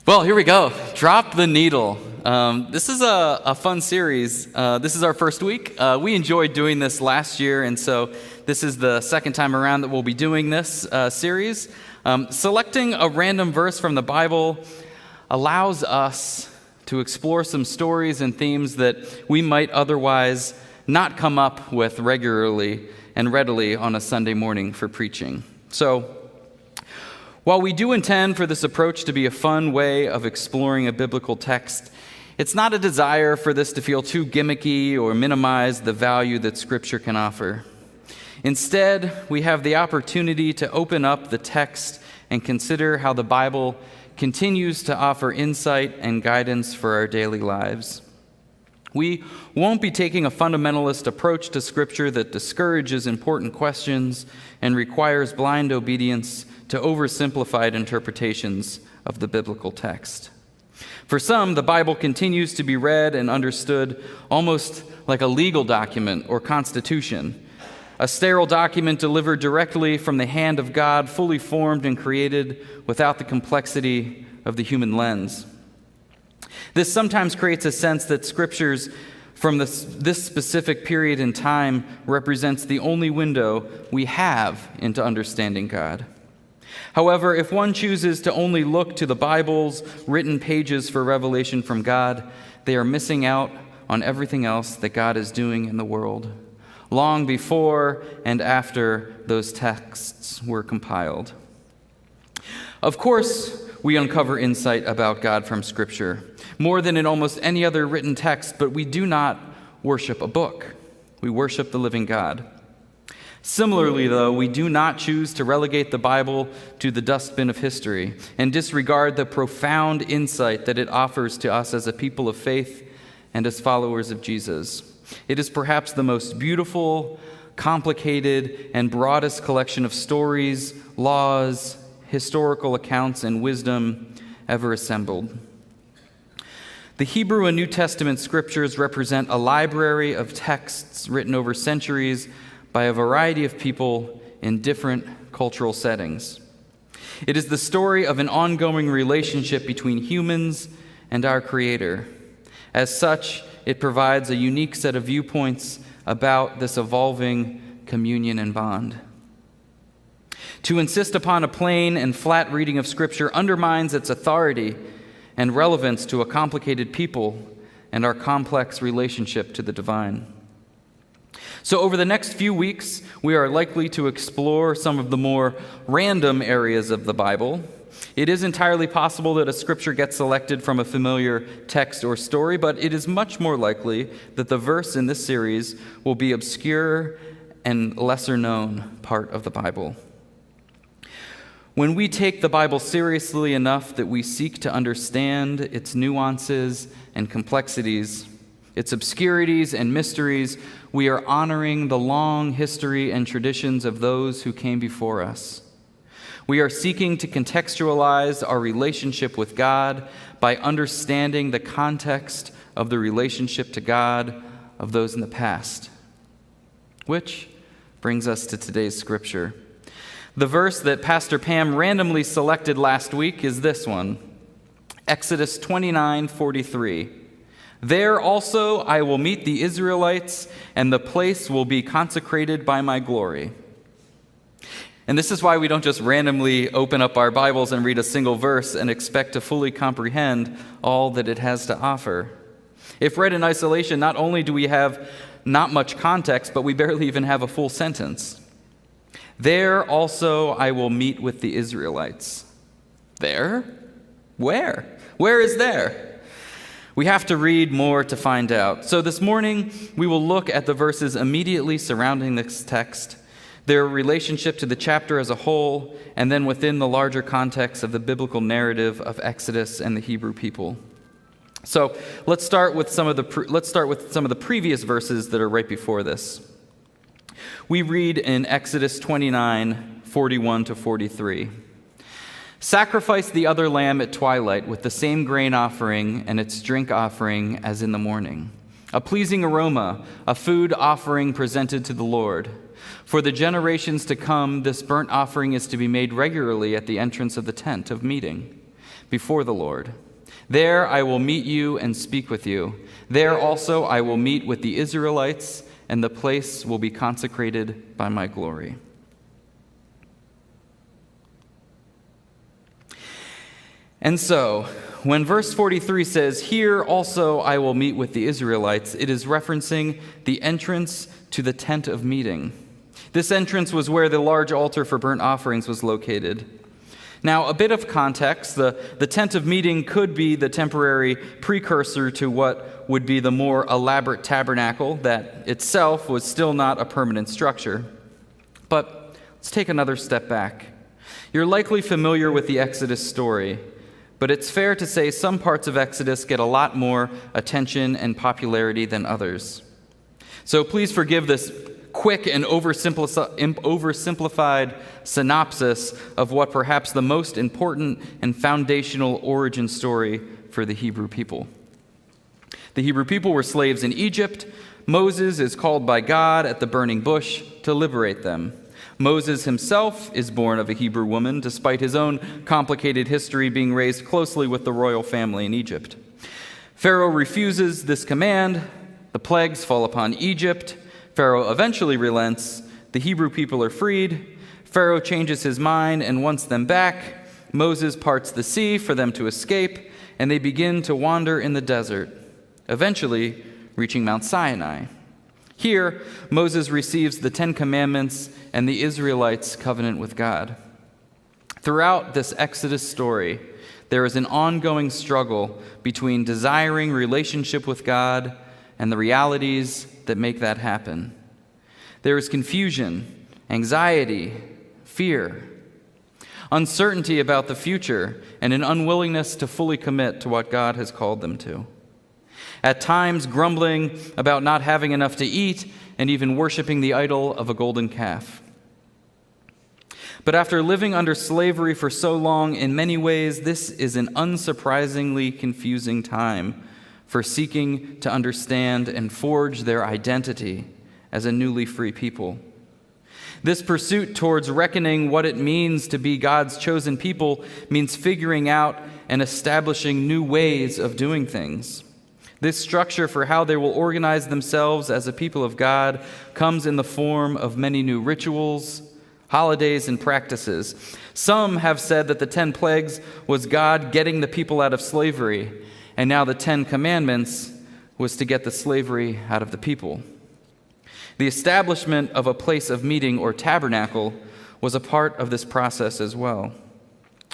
Well, here we go. Drop the needle. This is a fun series. This is our first week. We enjoyed doing this last year, and so this is the second time around that we'll be doing this series. Selecting a random verse from the Bible allows us to explore some stories and themes that we might otherwise not come up with regularly and readily on a Sunday morning for preaching. So, while we do intend for this approach to be a fun way of exploring a biblical text, it's not a desire for this to feel too gimmicky or minimize the value that Scripture can offer. Instead, we have the opportunity to open up the text and consider how the Bible continues to offer insight and guidance for our daily lives. We won't be taking a fundamentalist approach to Scripture that discourages important questions and requires blind obedience to oversimplified interpretations of the biblical text. For some, the Bible continues to be read and understood almost like a legal document or constitution, a sterile document delivered directly from the hand of God, fully formed and created without the complexity of the human lens. This sometimes creates a sense that Scriptures from this specific period in time represents the only window we have into understanding God. However, if one chooses to only look to the Bible's written pages for revelation from God, they are missing out on everything else that God is doing in the world, long before and after those texts were compiled. Of course, we uncover insight about God from Scripture, more than in almost any other written text, but we do not worship a book. We worship the living God. Similarly, though, we do not choose to relegate the Bible to the dustbin of history and disregard the profound insight that it offers to us as a people of faith and as followers of Jesus. It is perhaps the most beautiful, complicated, and broadest collection of stories, laws, historical accounts, and wisdom ever assembled. The Hebrew and New Testament scriptures represent a library of texts written over centuries by a variety of people in different cultural settings. It is the story of an ongoing relationship between humans and our Creator. As such, it provides a unique set of viewpoints about this evolving communion and bond. To insist upon a plain and flat reading of Scripture undermines its authority and relevance to a complicated people and our complex relationship to the divine. So over the next few weeks, we are likely to explore some of the more random areas of the Bible. It is entirely possible that a scripture gets selected from a familiar text or story, but it is much more likely that the verse in this series will be obscure and lesser known part of the Bible. When we take the Bible seriously enough that we seek to understand its nuances and complexities, its obscurities and mysteries, we are honoring the long history and traditions of those who came before us. We are seeking to contextualize our relationship with God by understanding the context of the relationship to God of those in the past. Which brings us to today's scripture. The verse that Pastor Pam randomly selected last week is this one, Exodus 29:43. There also I will meet the Israelites, and the place will be consecrated by my glory. And this is why we don't just randomly open up our Bibles and read a single verse and expect to fully comprehend all that it has to offer. If read in isolation, not only do we have not much context, but we barely even have a full sentence. There also I will meet with the Israelites. There? Where? Where is there? We have to read more to find out. So this morning, we will look at the verses immediately surrounding this text, their relationship to the chapter as a whole, and then within the larger context of the biblical narrative of Exodus and the Hebrew people. So let's start with some of the previous verses that are right before this. We read in Exodus 29:41-43. Sacrifice the other lamb at twilight with the same grain offering and its drink offering as in the morning, a pleasing aroma, a food offering presented to the Lord. For the generations to come, this burnt offering is to be made regularly at the entrance of the tent of meeting. before the Lord. There I will meet you and speak with you. There also I will meet with the Israelites, and the place will be consecrated by my glory. And so, when verse 43 says, "Here also I will meet with the Israelites," it is referencing the entrance to the tent of meeting. This entrance was where the large altar for burnt offerings was located. Now, a bit of context, the tent of meeting could be the temporary precursor to what would be the more elaborate tabernacle that itself was still not a permanent structure. But let's take another step back. You're likely familiar with the Exodus story, but it's fair to say some parts of Exodus get a lot more attention and popularity than others. So please forgive this quick and oversimplified synopsis of what perhaps the most important and foundational origin story for the Hebrew people. The Hebrew people were slaves in Egypt. Moses is called by God at the burning bush to liberate them. Moses himself is born of a Hebrew woman, despite his own complicated history being raised closely with the royal family in Egypt. Pharaoh refuses this command. The plagues fall upon Egypt. Pharaoh eventually relents. The Hebrew people are freed. Pharaoh changes his mind and wants them back. Moses parts the sea for them to escape, and they begin to wander in the desert, eventually reaching Mount Sinai. Here, Moses receives the 10 Commandments and the Israelites' covenant with God. Throughout this Exodus story, there is an ongoing struggle between desiring relationship with God and the realities that make that happen. There is confusion, anxiety, fear, uncertainty about the future, and an unwillingness to fully commit to what God has called them to. At times, grumbling about not having enough to eat and even worshiping the idol of a golden calf. But after living under slavery for so long, in many ways, this is an unsurprisingly confusing time for seeking to understand and forge their identity as a newly free people. This pursuit towards reckoning what it means to be God's chosen people means figuring out and establishing new ways of doing things. This structure for how they will organize themselves as a people of God comes in the form of many new rituals, holidays, and practices. Some have said that the 10 plagues was God getting the people out of slavery, and now the 10 Commandments was to get the slavery out of the people. The establishment of a place of meeting or tabernacle was a part of this process as well.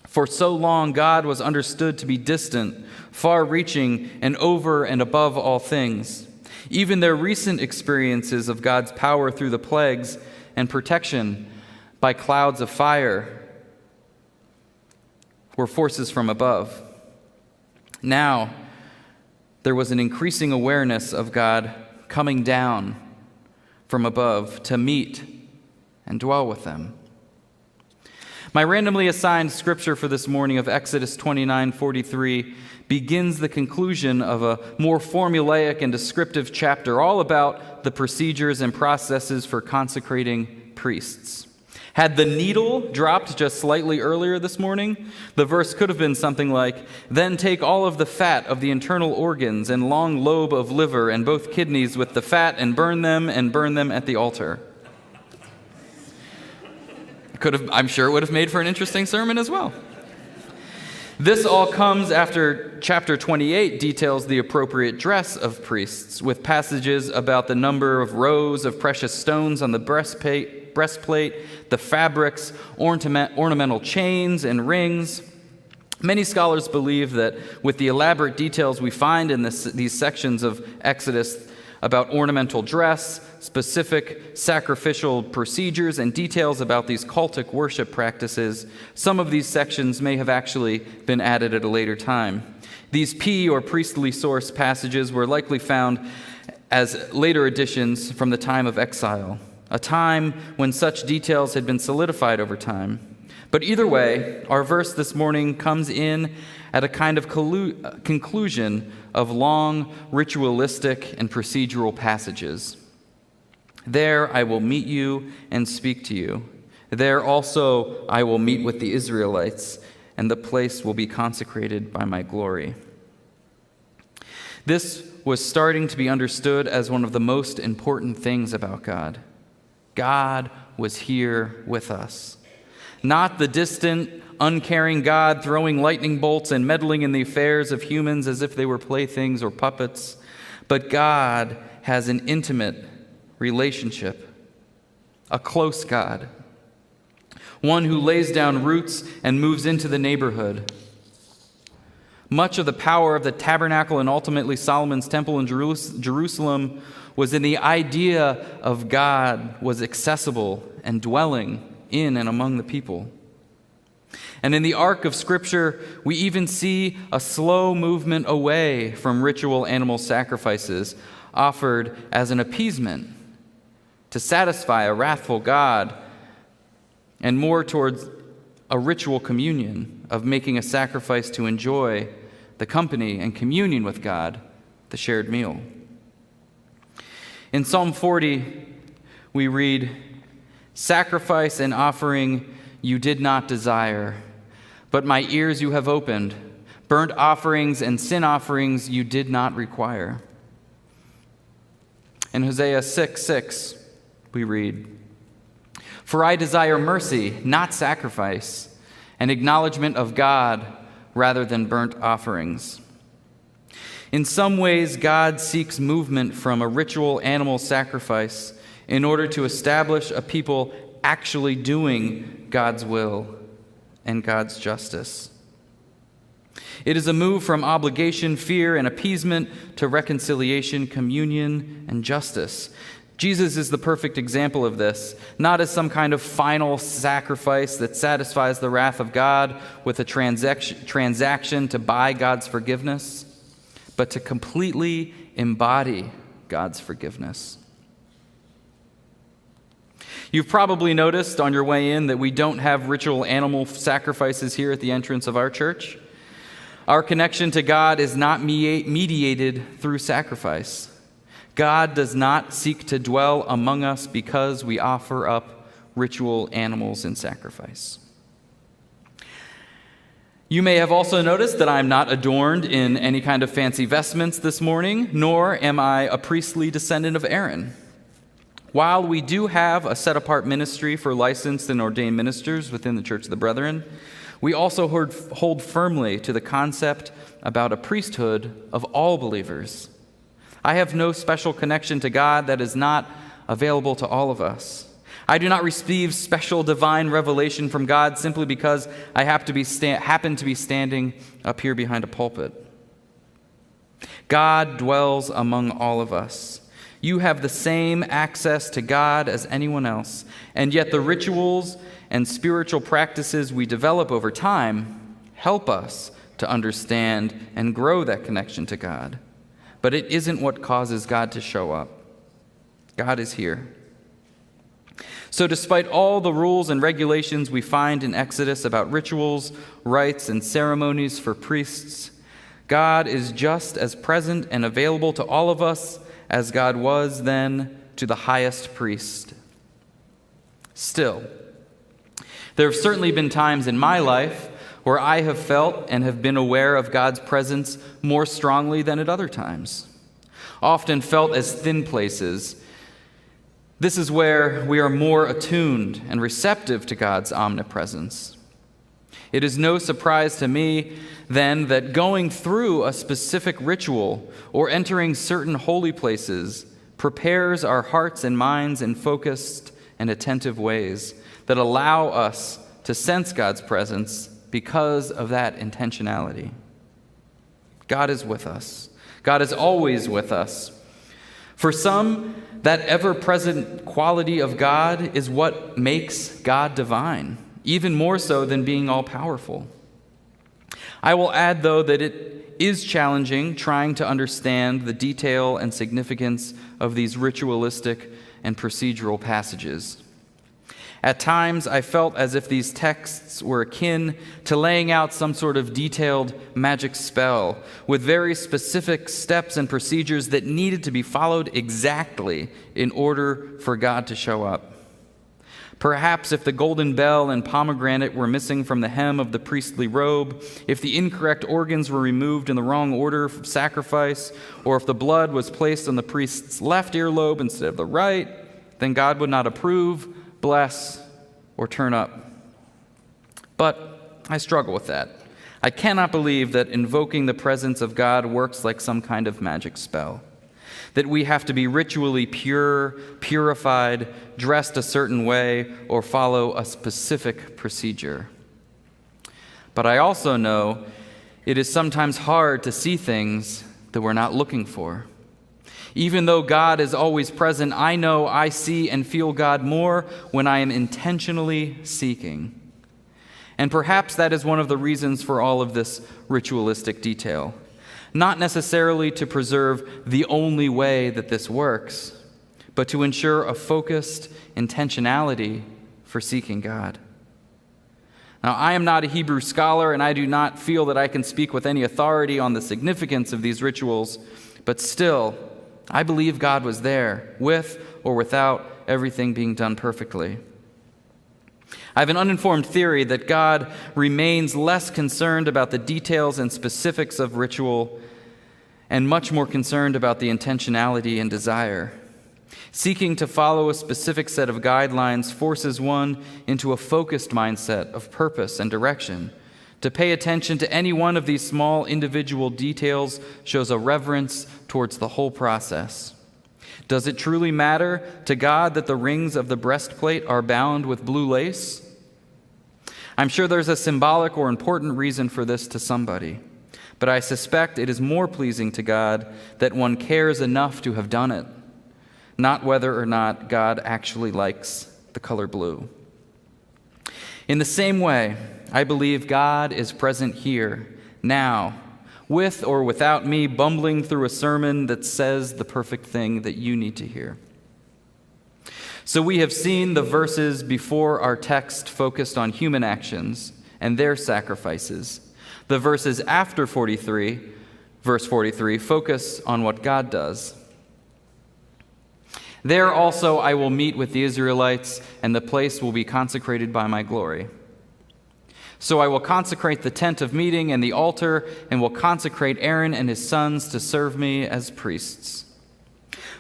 For so long, God was understood to be distant, far-reaching, and over and above all things. Even their recent experiences of God's power through the plagues and protection by clouds of fire were forces from above. Now, there was an increasing awareness of God coming down from above to meet and dwell with them. My randomly assigned scripture for this morning of Exodus 29:43 begins the conclusion of a more formulaic and descriptive chapter all about the procedures and processes for consecrating priests. Had the needle dropped just slightly earlier this morning, the verse could have been something like, "Then take all of the fat of the internal organs and long lobe of liver and both kidneys with the fat and burn them at the altar." I'm sure it would have made for an interesting sermon as well. This all comes after chapter 28 details the appropriate dress of priests, with passages about the number of rows of precious stones on the breastplate, the fabrics, ornamental chains, and rings. Many scholars believe that with the elaborate details we find in these sections of Exodus about ornamental dress, specific sacrificial procedures, and details about these cultic worship practices, some of these sections may have actually been added at a later time. These or priestly source passages were likely found as later additions from the time of exile, a time when such details had been solidified over time. But either way, our verse this morning comes in at a kind of conclusion of long ritualistic and procedural passages. There I will meet you and speak to you. There also I will meet with the Israelites, and the place will be consecrated by my glory." This was starting to be understood as one of the most important things about God. God was here with us. Not the distant, uncaring God throwing lightning bolts and meddling in the affairs of humans as if they were playthings or puppets, but God has an intimate relationship, a close God, one who lays down roots and moves into the neighborhood. Much of the power of the tabernacle and ultimately Solomon's temple in Jerusalem was in the idea of God was accessible and dwelling in and among the people. And in the arc of Scripture, we even see a slow movement away from ritual animal sacrifices offered as an appeasement to satisfy a wrathful God, and more towards a ritual communion of making a sacrifice to enjoy the company and communion with God, the shared meal. In Psalm 40, we read, "Sacrifice and offering you did not desire, but my ears you have opened. Burnt offerings and sin offerings you did not require." In Hosea 6:6, we read, "For I desire mercy, not sacrifice, and acknowledgement of God rather than burnt offerings." In some ways, God seeks movement from a ritual animal sacrifice in order to establish a people actually doing God's will and God's justice. It is a move from obligation, fear, and appeasement to reconciliation, communion, and justice. Jesus is the perfect example of this, not as some kind of final sacrifice that satisfies the wrath of God with a transaction to buy God's forgiveness, but to completely embody God's forgiveness. You've probably noticed on your way in that we don't have ritual animal sacrifices here at the entrance of our church. Our connection to God is not mediated through sacrifice. God does not seek to dwell among us because we offer up ritual animals in sacrifice. You may have also noticed that I'm not adorned in any kind of fancy vestments this morning, nor am I a priestly descendant of Aaron. While we do have a set-apart ministry for licensed and ordained ministers within the Church of the Brethren, we also hold firmly to the concept about a priesthood of all believers. I have no special connection to God that is not available to all of us. I do not receive special divine revelation from God simply because I happen to be standing up here behind a pulpit. God dwells among all of us. You have the same access to God as anyone else, and yet the rituals and spiritual practices we develop over time help us to understand and grow that connection to God. But it isn't what causes God to show up. God is here. So despite all the rules and regulations we find in Exodus about rituals, rites, and ceremonies for priests, God is just as present and available to all of us as God was then to the highest priest. Still, there have certainly been times in my life where I have felt and have been aware of God's presence more strongly than at other times, often felt as thin places. This is where we are more attuned and receptive to God's omnipresence. It is no surprise to me, then, that going through a specific ritual or entering certain holy places prepares our hearts and minds in focused and attentive ways that allow us to sense God's presence because of that intentionality. God is with us. God is always with us. For some, that ever-present quality of God is what makes God divine, even more so than being all-powerful. I will add, though, that it is challenging trying to understand the detail and significance of these ritualistic and procedural passages. At times, I felt as if these texts were akin to laying out some sort of detailed magic spell with very specific steps and procedures that needed to be followed exactly in order for God to show up. Perhaps if the golden bell and pomegranate were missing from the hem of the priestly robe, if the incorrect organs were removed in the wrong order of sacrifice, or if the blood was placed on the priest's left earlobe instead of the right, then God would not approve, bless, or turn up. But I struggle with that. I cannot believe that invoking the presence of God works like some kind of magic spell, that we have to be ritually pure, purified, dressed a certain way, or follow a specific procedure. But I also know it is sometimes hard to see things that we're not looking for. Even though God is always present, I know I see and feel God more when I am intentionally seeking. And perhaps that is one of the reasons for all of this ritualistic detail. Not necessarily to preserve the only way that this works, but to ensure a focused intentionality for seeking God. Now, I am not a Hebrew scholar, and I do not feel that I can speak with any authority on the significance of these rituals, but still, I believe God was there, with or without everything being done perfectly. I have an uninformed theory that God remains less concerned about the details and specifics of ritual and much more concerned about the intentionality and desire. Seeking to follow a specific set of guidelines forces one into a focused mindset of purpose and direction. To pay attention to any one of these small individual details shows a reverence towards the whole process. Does it truly matter to God that the rings of the breastplate are bound with blue lace? I'm sure there's a symbolic or important reason for this to somebody, but I suspect it is more pleasing to God that one cares enough to have done it, not whether or not God actually likes the color blue. In the same way, I believe God is present here, now, with or without me bumbling through a sermon that says the perfect thing that you need to hear. So we have seen the verses before our text focused on human actions and their sacrifices. The verses after 43, verse 43, focus on what God does. There also I will meet with the Israelites, and the place will be consecrated by my glory. So I will consecrate the tent of meeting and the altar, and will consecrate Aaron and his sons to serve me as priests.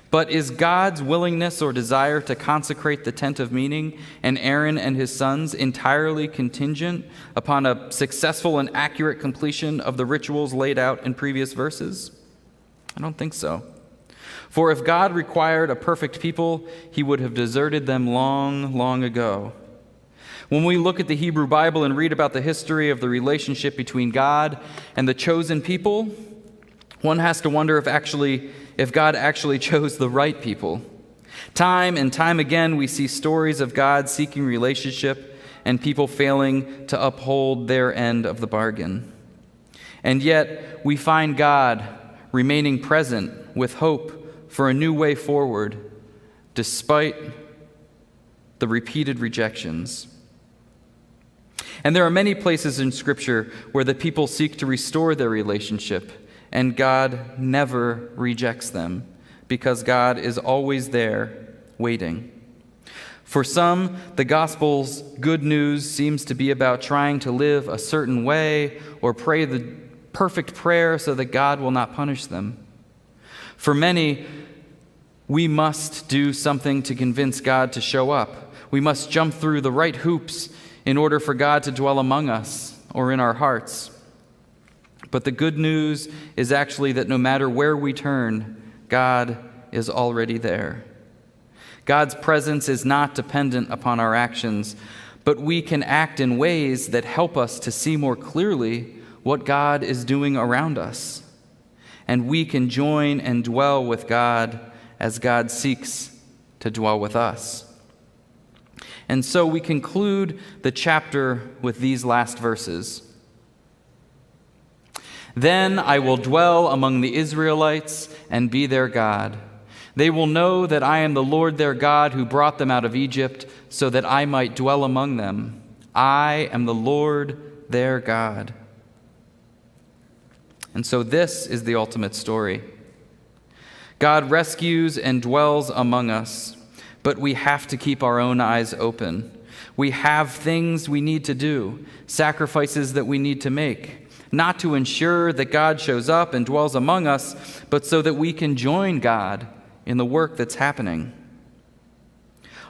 But is God's willingness or desire to consecrate the tent of meeting and Aaron and his sons entirely contingent upon a successful and accurate completion of the rituals laid out in previous verses? I don't think so. For if God required a perfect people, he would have deserted them long, long ago. When we look at the Hebrew Bible and read about the history of the relationship between God and the chosen people, one has to wonder if God actually chose the right people. Time and time again, we see stories of God seeking relationship and people failing to uphold their end of the bargain. And yet, we find God remaining present with hope for a new way forward, despite the repeated rejections. And there are many places in Scripture where the people seek to restore their relationship, and God never rejects them, because God is always there, waiting. For some, the gospel's good news seems to be about trying to live a certain way or pray the perfect prayer so that God will not punish them. For many, we must do something to convince God to show up. We must jump through the right hoops in order for God to dwell among us or in our hearts. But the good news is actually that no matter where we turn, God is already there. God's presence is not dependent upon our actions, but we can act in ways that help us to see more clearly what God is doing around us. And we can join and dwell with God as God seeks to dwell with us. And so we conclude the chapter with these last verses. Then I will dwell among the Israelites and be their God. They will know that I am the Lord their God who brought them out of Egypt so that I might dwell among them. I am the Lord their God. And so this is the ultimate story. God rescues and dwells among us. But we have to keep our own eyes open. We have things we need to do, sacrifices that we need to make, not to ensure that God shows up and dwells among us, but so that we can join God in the work that's happening.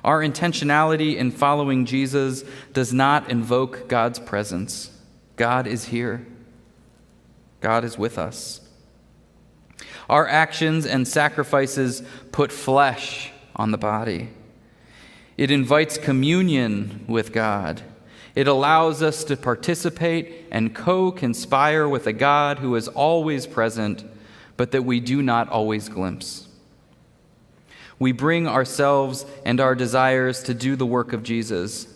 Our intentionality in following Jesus does not invoke God's presence. God is here. God is with us. Our actions and sacrifices put flesh on the body. It invites communion with God. It allows us to participate and co-conspire with a God who is always present, but that we do not always glimpse. We bring ourselves and our desires to do the work of Jesus.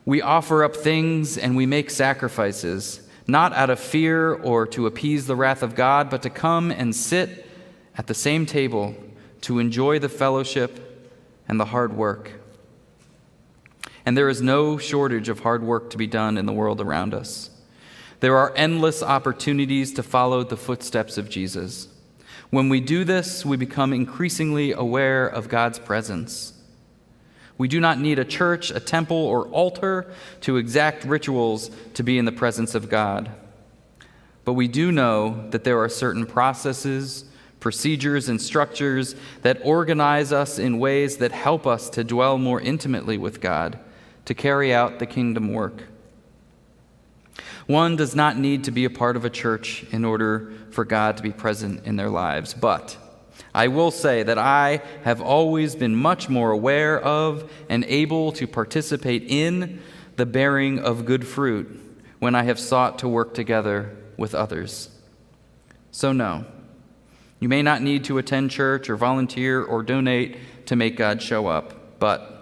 We offer up things and we make sacrifices, not out of fear or to appease the wrath of God, but to come and sit at the same table to enjoy the fellowship and the hard work. And there is no shortage of hard work to be done in the world around us. There are endless opportunities to follow the footsteps of Jesus. When we do this, we become increasingly aware of God's presence. We do not need a church, a temple, or altar to exact rituals to be in the presence of God. But we do know that there are certain processes, procedures, and structures that organize us in ways that help us to dwell more intimately with God, to carry out the kingdom work. One does not need to be a part of a church in order for God to be present in their lives, but I will say that I have always been much more aware of and able to participate in the bearing of good fruit when I have sought to work together with others. So no, you may not need to attend church or volunteer or donate to make God show up, but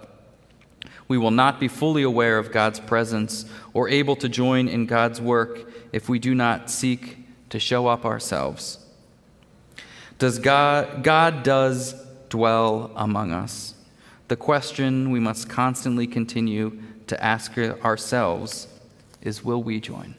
we will not be fully aware of God's presence or able to join in God's work if we do not seek to show up ourselves. God does dwell among us. The question we must constantly continue to ask ourselves is, will we join?